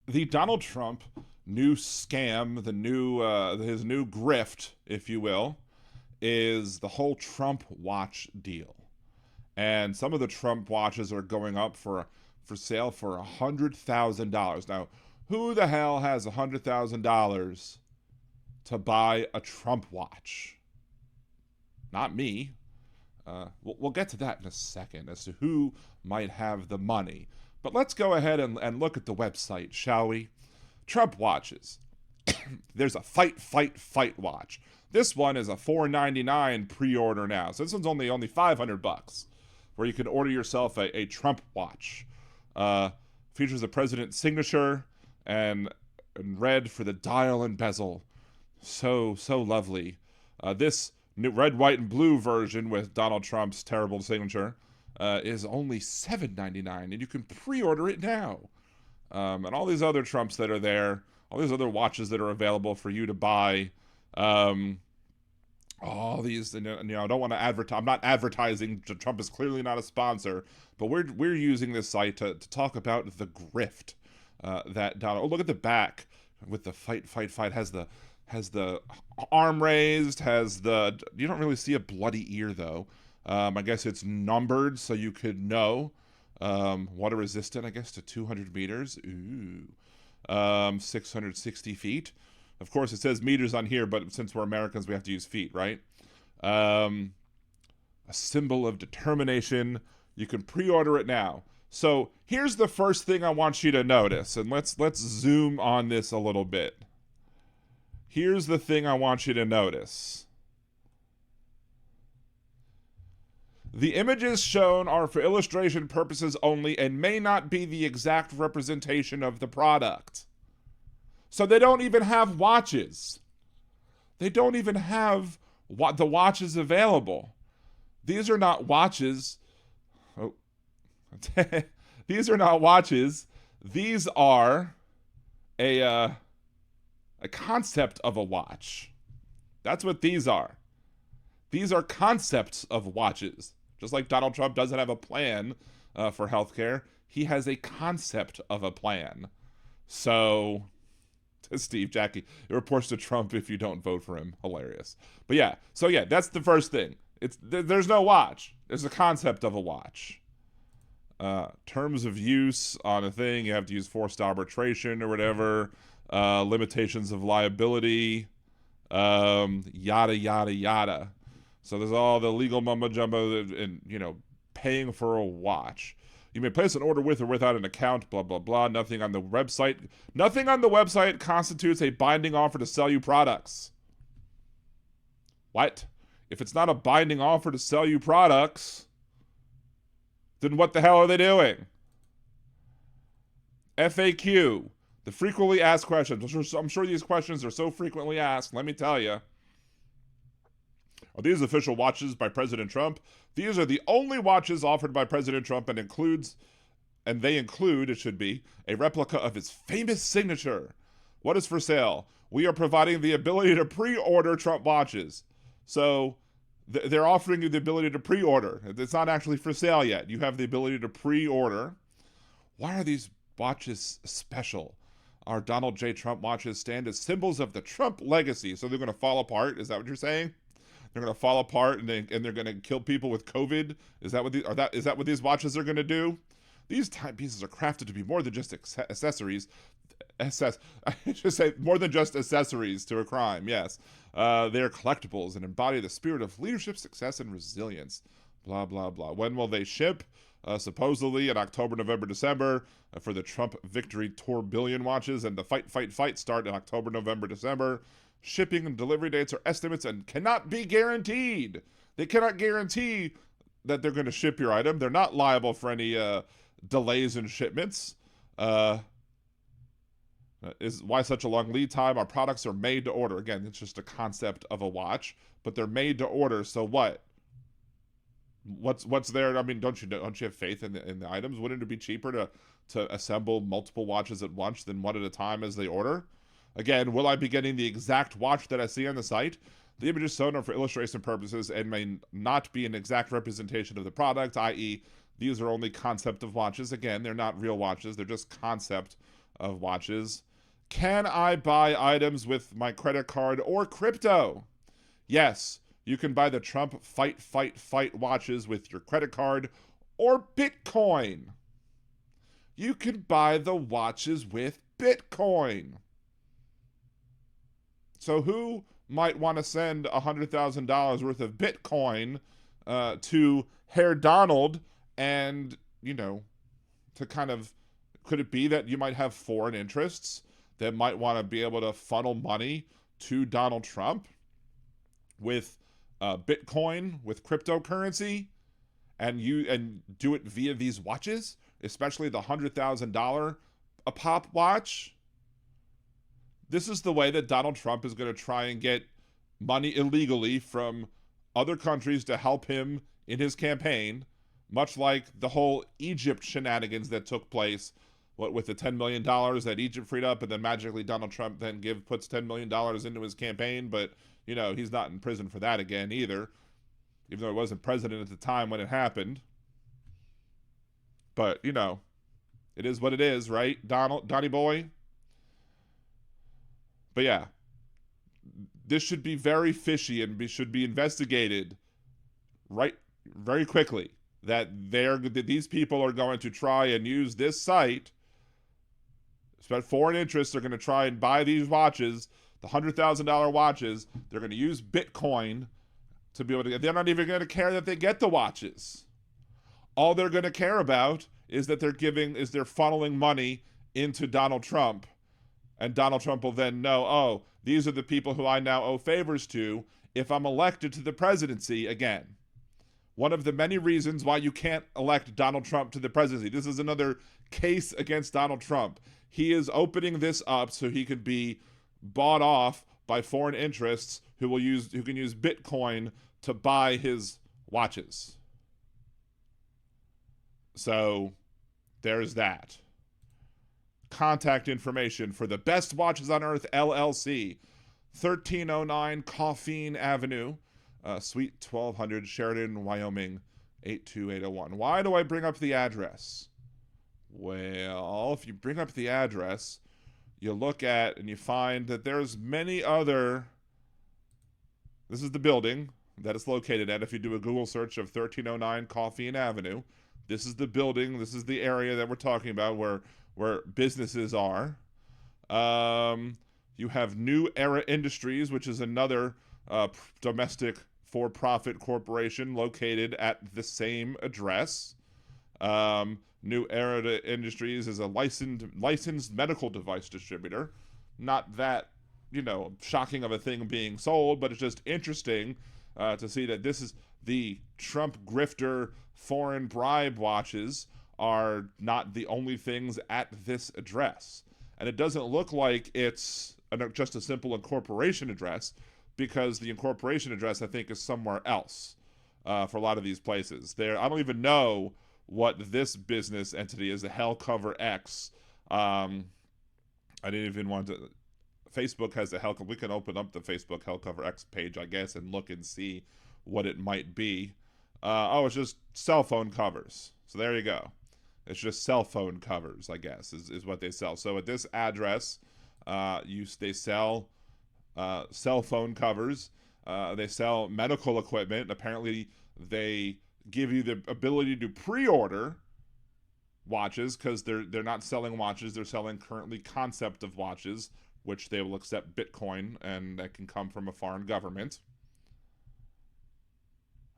the Donald Trump new scam, his new grift, if you will, is the whole Trump watch deal. And some of the Trump watches are going up for sale for $100,000. Now, who the hell has $100,000 to buy a Trump watch? Not me. We'll get to that in a second as to who might have the money. But let's go ahead and look at the website, shall we? Trump watches. There's a fight watch. This one is a $4.99 pre-order now. So this one's only $500, where you can order yourself a Trump watch. Features the president's signature and red for the dial and bezel. So lovely. This new red, white, and blue version with Donald Trump's terrible signature is only $7.99, and you can pre-order it now. And all these other Trumps that are there, all these other watches that are available for you to buy. All these, I don't want to advertise. I'm not advertising. Trump is clearly not a sponsor, but we're using this site to talk about the grift that Donald. Oh, look at the back with the fight has the arm raised, you don't really see a bloody ear though. I guess it's numbered so you could know. Water resistant, I guess, to 200 meters. Ooh. 660 feet. Of course, it says meters on here, but since we're Americans, we have to use feet, right? A symbol of determination. You can pre-order it now. So here's the first thing I want you to notice, and let's zoom on this a little bit. Here's the thing I want you to notice. The images shown are for illustration purposes only and may not be the exact representation of the product. So they don't even have watches. They don't even have the watches available. These are not watches. Oh. These are not watches. These are a concept of a watch. That's what these are. These are concepts of watches. Just like Donald Trump doesn't have a plan for healthcare, he has a concept of a plan. So, to Steve, Jackie, it reports to Trump if you don't vote for him. Hilarious. But yeah, so yeah, that's the first thing. There's no watch. There's a concept of a watch. Terms of use on a thing, you have to use forced arbitration or whatever. Limitations of liability. Yada, yada, yada. So there's all the legal mumbo jumbo and, paying for a watch. You may place an order with or without an account, blah, blah, blah. Nothing on the website constitutes a binding offer to sell you products. What? If it's not a binding offer to sell you products, then what the hell are they doing? FAQ. The frequently asked questions. I'm sure these questions are so frequently asked, let me tell you. Are these official watches by President Trump? These are the only watches offered by President Trump and they include, it should be, a replica of his famous signature. What is for sale? We are providing the ability to pre-order Trump watches. So they're offering you the ability to pre-order. It's not actually for sale yet. You have the ability to pre-order. Why are these watches special? Our Donald J. Trump watches stand as symbols of the Trump legacy. So they're going to fall apart? Is that what you're saying? They're going to fall apart and they're going to kill people with COVID? Is that what these watches are going to do? These timepieces are crafted to be more than just accessories. I should say more than just accessories to a crime. Yes, they are collectibles and embody the spirit of leadership, success, and resilience. Blah blah blah. When will they ship? Supposedly in October, November, December for the Trump Victory Tour Billion watches, and the fight start in October, November, December. Shipping and delivery dates are estimates and cannot be guaranteed. They cannot guarantee that they're going to ship your item. They're not liable for any delays in shipments. Is why such a long lead time? Our products are made to order. Again, it's just a concept of a watch, but they're made to order. So what? What's there? I mean, don't you have faith in the items? Wouldn't it be cheaper to assemble multiple watches at once than one at a time as they order? Again, will I be getting the exact watch that I see on the site? The images shown are for illustration purposes and may not be an exact representation of the product, i.e., these are only concept of watches. Again, they're not real watches. They're just concept of watches. Can I buy items with my credit card or crypto? Yes, you can buy the Trump fight watches with your credit card or Bitcoin. You can buy the watches with Bitcoin. So who might want to send $100,000 worth of Bitcoin to Herr Donald and, to kind of, could it be that you might have foreign interests that might want to be able to funnel money to Donald Trump with Bitcoin, with cryptocurrency, and do it via these watches, especially the $100,000 a pop watch? This is the way that Donald Trump is going to try and get money illegally from other countries to help him in his campaign, much like the whole Egypt shenanigans that took place, with the $10 million that Egypt freed up, and then magically Donald Trump then puts $10 million into his campaign, but, he's not in prison for that again either, even though he wasn't president at the time when it happened. But, it is what it is, right, Donnie boy? But yeah, this should be very fishy and should be investigated very quickly. That these people are going to try and use this site. Foreign interests are going to try and buy these watches, the $100,000 watches. They're going to use Bitcoin to be able to. They're not even going to care that they get the watches. All they're going to care about is that they're funneling money into Donald Trump. And Donald Trump will then know, oh, these are the people who I now owe favors to if I'm elected to the presidency again. One of the many reasons why you can't elect Donald Trump to the presidency. This is another case against Donald Trump. He is opening this up so he could be bought off by foreign interests who can use Bitcoin to buy his watches. So there's that. Contact information for the Best Watches on Earth LLC, 1309 Coffeen Avenue, Suite 1200, Sheridan, Wyoming, 82801. Why do I bring up the address? Well, if you bring up the address, you look at and you find that there's many other. This is the building that it's located at. If you do a Google search of 1309 Coffeen Avenue, this is the building. This is the area that we're talking about where businesses are. You have New Era Industries, which is another domestic for-profit corporation located at the same address. New Era Industries is a licensed medical device distributor. Not that, shocking of a thing being sold, but it's just interesting to see that this is the Trump grifter foreign bribe watches are not the only things at this address. And it doesn't look like it's just a simple incorporation address, because the incorporation address, I think, is somewhere else for a lot of these places. I don't even know what this business entity is, the Hellcover X. I didn't even want to. Facebook has the Hellcover. We can open up the Facebook Hellcover X page, I guess, and look and see what it might be. It's just cell phone covers. So there you go. It's just cell phone covers, I guess, is what they sell. So at this address, they sell cell phone covers. They sell medical equipment. Apparently, they give you the ability to pre-order watches, because they're not selling watches. They're selling currently concept of watches, which they will accept Bitcoin, and that can come from a foreign government.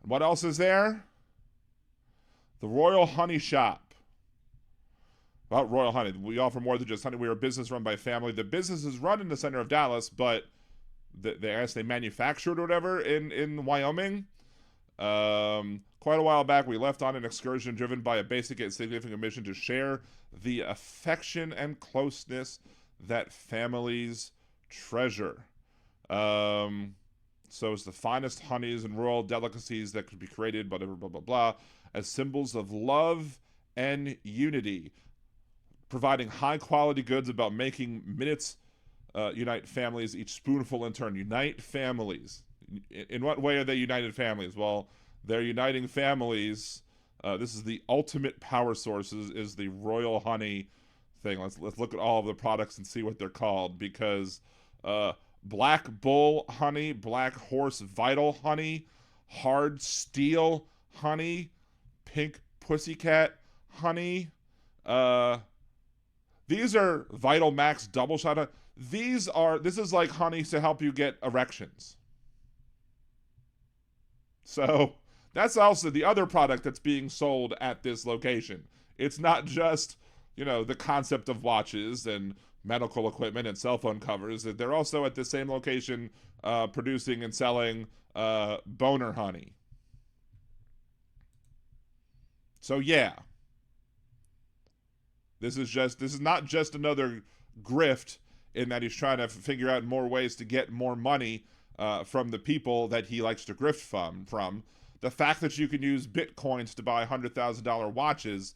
What else is there? The Royal Honey Shop. About Royal Honey, we offer more than just honey. We are a business run by a family. The business is run in the center of Dallas, but they manufacture it or whatever in Wyoming. Quite a while back, we left on an excursion driven by a basic and significant mission to share the affection and closeness that families treasure. So it's the finest honeys and royal delicacies that could be created, blah, blah, blah, blah, blah, as symbols of love and unity, providing high-quality goods about making minutes unite families, each spoonful in turn. Unite families. In what way are they united families? Well, they're uniting families. This is the ultimate power source, is the royal honey thing. Let's look at all of the products and see what they're called, because Black Bull honey, Black Horse Vital honey, Hard Steel honey, Pink Pussycat honey. These are Vital Max double shot. This is like honey to help you get erections. So that's also the other product that's being sold at this location. It's not just, the concept of watches and medical equipment and cell phone covers. They're also at the same location producing and selling boner honey. So yeah, this is not just another grift in that he's trying to figure out more ways to get more money from the people that he likes to grift from. The fact that you can use bitcoins to buy $100,000 watches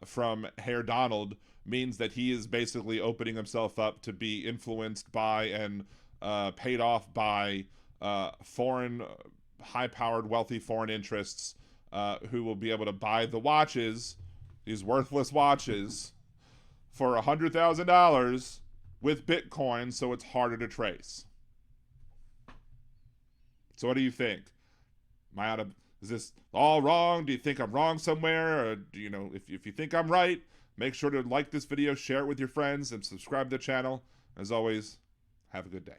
from Herr Donald means that he is basically opening himself up to be influenced by and paid off by foreign, high-powered, wealthy foreign interests who will be able to buy the watches, these worthless watches, for $100,000 with Bitcoin, so it's harder to trace. So what do you think? Is this all wrong? Do you think I'm wrong somewhere? Or if you think I'm right, make sure to like this video, share it with your friends, and subscribe to the channel. As always, have a good day.